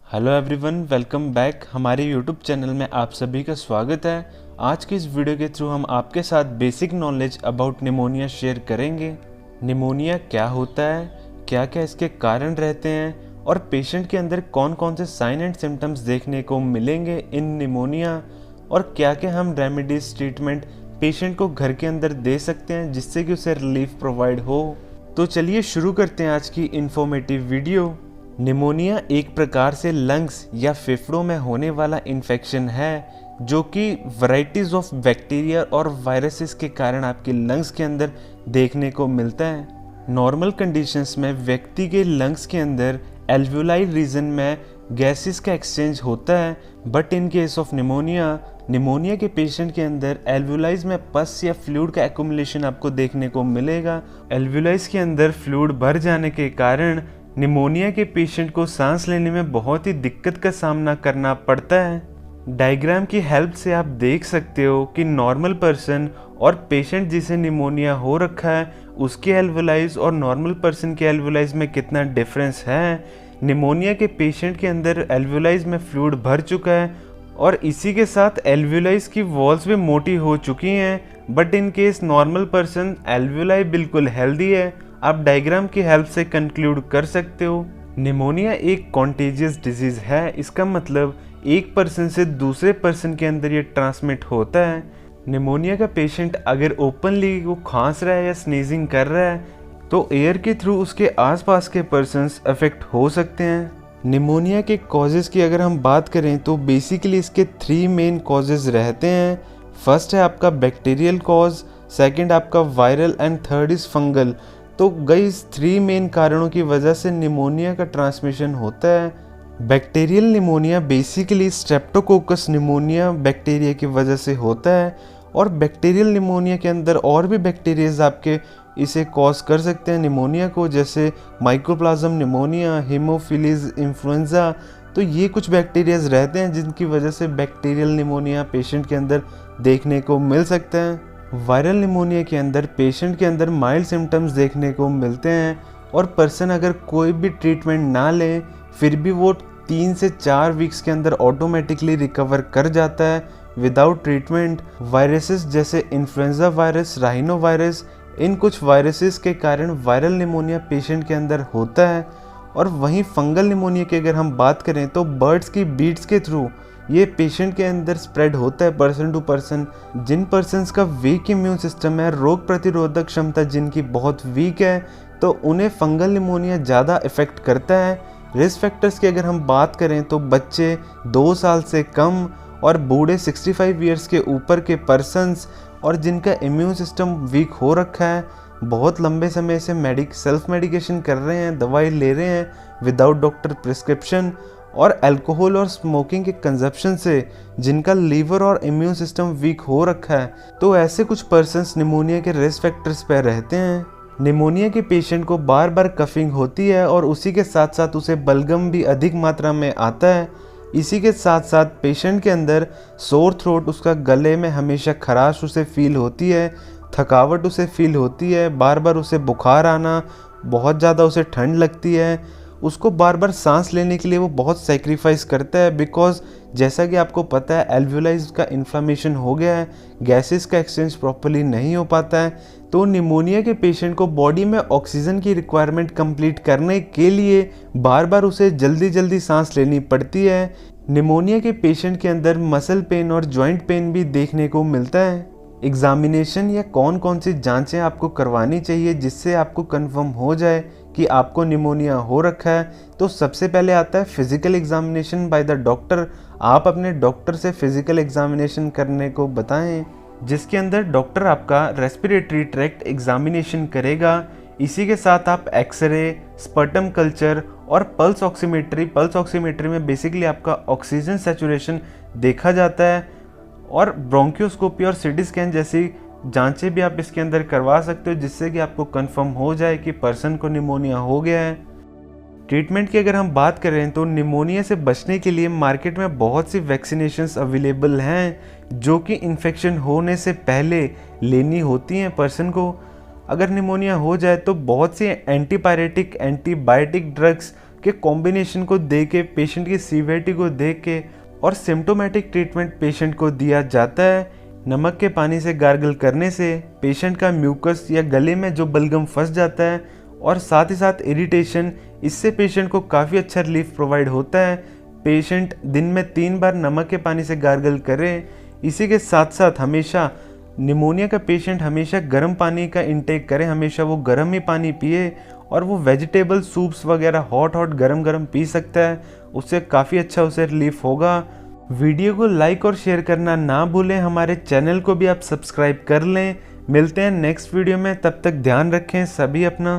Hello everyone, welcome back. हमारे YouTube channel में आप सभी का स्वागत है। आज की इस वीडियो के थ्रू हम आपके साथ basic knowledge about pneumonia share करेंगे। निमोनिया क्या होता है, क्या क्या इसके कारण रहते हैं और पेशेंट के अंदर कौन कौन से साइन एंड सिम्टम्स देखने को मिलेंगे इन निमोनिया, और क्या क्या हम रेमेडीज ट्रीटमेंट पेशेंट को घर के अंदर दे सकते हैं जिससे कि उसे रिलीफ प्रोवाइड हो। तो चलिए शुरू करते हैं आज की इन्फॉर्मेटिव वीडियो। निमोनिया एक प्रकार से लंग्स या फेफड़ों में होने वाला इन्फेक्शन है जो कि वैरायटीज ऑफ बैक्टीरिया और वायरसेस के कारण आपके लंग्स के अंदर देखने को मिलता है। नॉर्मल कंडीशंस में व्यक्ति के लंग्स के अंदर एल्वुलाई रीजन में गैसेस का एक्सचेंज होता है, but in case of pneumonia के पेशेंट के अंदर एल्वुलाइज में पस या फ्लूइड का एक्युमुलेशन आपको देखने को मिलेगा। एल्वुलाइज के अंदर फ्लूइड भर जाने के कारण निमोनिया के पेशेंट को सांस लेने में बहुत ही दिक्कत का सामना करना पड़ता है। डायग्राम की हेल्प से आप देख सकते हो कि नॉर्मल पर्सन और पेशेंट जिसे निमोनिया हो रखा है उसके एल्वुलाइज और नॉर्मल पर्सन के एल्वुलाइज में कितना डिफरेंस है। निमोनिया के पेशेंट के अंदर एल्वुलाइज में फ्लूइड भर चुका है और इसी के साथ एल्वुलाइज की वॉल्स भी मोटी हो चुकी हैं, but in case normal person alveoli बिल्कुल हेल्दी है। आप डायग्राम की हेल्प से कंक्लूड कर सकते हो निमोनिया एक कॉन्टेजियस डिजीज है। इसका मतलब एक पर्सन से दूसरे पर्सन के अंदर ये ट्रांसमिट होता है। निमोनिया का पेशेंट अगर ओपनली वो खांस रहा है या स्नीजिंग कर रहा है तो एयर के थ्रू उसके आसपास के पर्सन्स अफेक्ट हो सकते हैं। निमोनिया के कॉजेज़ की अगर हम बात करें तो बेसिकली इसके 3 मेन कॉजेज़ रहते हैं। फर्स्ट है आपका बैक्टीरियल कॉज, सेकंड आपका viral and third is fungal. तो गाइस 3 मेन कारणों की वजह से निमोनिया का ट्रांसमिशन होता है। Bacterial pneumonia basically Streptococcus pneumonia bacteria की वजह से होता है, और बैक्टीरियल निमोनिया के अंदर और भी बैक्टीरियाज आपके इसे कॉज कर सकते हैं निमोनिया को, जैसे माइकोप्लाज्म निमोनिया, हीमोफिलीज इन्फ्लुएंजा। तो ये कुछ बैक्टीरियाज रहते हैं जिनकी वजह से बैक्टीरियल निमोनिया पेशेंट के अंदर देखने को मिल सकते हैं। वायरल निमोनिया के अंदर पेशेंट के अंदर माइल्ड सिम्टम्स देखने को मिलते हैं, और पर्सन अगर कोई भी ट्रीटमेंट ना ले फिर भी वो 3 से 4 वीक्स के अंदर ऑटोमेटिकली रिकवर कर जाता है विदाउट ट्रीटमेंट। वायरसेस जैसे इन्फ्लुएंजा वायरस, राइनो वायरस, इन कुछ वायरसेस के कारण वायरल निमोनिया पेशेंट के अंदर होता है। और वहीं फंगल निमोनिया की अगर हम बात करें तो बर्ड्स की बीट्स के थ्रू ये पेशेंट के अंदर स्प्रेड होता है पर्सन टू पर्सन। जिन पर्सन्स का वीक इम्यून सिस्टम है, रोग प्रतिरोधक क्षमता जिनकी बहुत वीक है, तो उन्हें फंगल निमोनिया ज़्यादा इफेक्ट करता है। रिस्क फैक्टर्स की अगर हम बात करें तो बच्चे 2 साल से कम और बूढ़े 65 ईयर्स के ऊपर के पर्सन्स और जिनका इम्यून सिस्टम वीक हो रखा है, बहुत लंबे समय से सेल्फ मेडिकेशन कर रहे हैं, दवाई ले रहे हैं विदाउट डॉक्टर प्रिस्क्रिप्शन, और अल्कोहल और स्मोकिंग के कंजप्शन से जिनका लीवर और इम्यून सिस्टम वीक हो रखा है, तो ऐसे कुछ पर्सन्स निमोनिया के रिस्क फैक्टर्स पर रहते हैं। निमोनिया के पेशेंट को बार बार कफिंग होती है और उसी के साथ साथ उसे बलगम भी अधिक मात्रा में आता है। इसी के साथ साथ पेशेंट के अंदर सोर थ्रोट, उसका गले में हमेशा खराश उसे फील होती है, थकावट उसे फील होती है, बार बार उसे बुखार आना, बहुत ज़्यादा उसे ठंड लगती है, उसको बार बार सांस लेने के लिए वो बहुत सेक्रीफाइस करता है, बिकॉज जैसा कि आपको पता है एल्वुलाइज का इन्फ्लामेशन हो गया है, गैसेस का एक्सचेंज प्रॉपर्ली नहीं हो पाता है। तो निमोनिया के पेशेंट को बॉडी में ऑक्सीजन की रिक्वायरमेंट कंप्लीट करने के लिए बार बार उसे जल्दी जल्दी सांस लेनी पड़ती है। निमोनिया के पेशेंट के अंदर मसल पेन और जॉइंट पेन भी देखने को मिलता है। एग्जामिनेशन या कौन कौन सी जांचें आपको करवानी चाहिए जिससे आपको कंफर्म हो जाए कि आपको निमोनिया हो रखा है, तो सबसे पहले आता है physical examination by the doctor. आप अपने डॉक्टर से फिजिकल एग्जामिनेशन करने को बताएं, जिसके अंदर डॉक्टर आपका रेस्पिरेटरी ट्रैक्ट एग्जामिनेशन करेगा। इसी के साथ आप एक्सरे, स्पर्टम कल्चर और पल्स ऑक्सीमेट्री में बेसिकली आपका ऑक्सीजन सैचुरेशन देखा जाता है, और ब्रोंकियोस्कोपी और सीटी स्कैन जैसी जांचें भी आप इसके अंदर करवा सकते हो जिससे कि आपको कंफर्म हो जाए कि पर्सन को निमोनिया हो गया है। ट्रीटमेंट की अगर हम बात करें तो निमोनिया से बचने के लिए मार्केट में बहुत सी वैक्सीनेशंस अवेलेबल हैं जो कि इन्फेक्शन होने से पहले लेनी होती हैं पर्सन को। अगर निमोनिया हो जाए तो बहुत सी एंटीपायरेटिक, एंटीबायोटिक ड्रग्स के कॉम्बिनेशन को देख के, पेशेंट की सीवियरिटी को देख के और सिम्टोमेटिक ट्रीटमेंट पेशेंट को दिया जाता है। नमक के पानी से गार्गल करने से पेशेंट का म्यूकस या गले में जो बलगम फंस जाता है और साथ ही साथ इरिटेशन, इससे पेशेंट को काफ़ी अच्छा रिलीफ प्रोवाइड होता है। पेशेंट दिन में 3 बार नमक के पानी से गार्गल करे। इसी के साथ साथ हमेशा निमोनिया का पेशेंट हमेशा गर्म पानी का इंटेक करे, हमेशा वो गर्म ही पानी पिए और वो वेजिटेबल सूप्स वगैरह हॉट गरम पी सकता है, उससे काफ़ी अच्छा उसे रिलीफ होगा। वीडियो को लाइक और शेयर करना ना भूलें, हमारे चैनल को भी आप सब्सक्राइब कर लें। मिलते हैं नेक्स्ट वीडियो में, तब तक ध्यान रखें सभी अपना।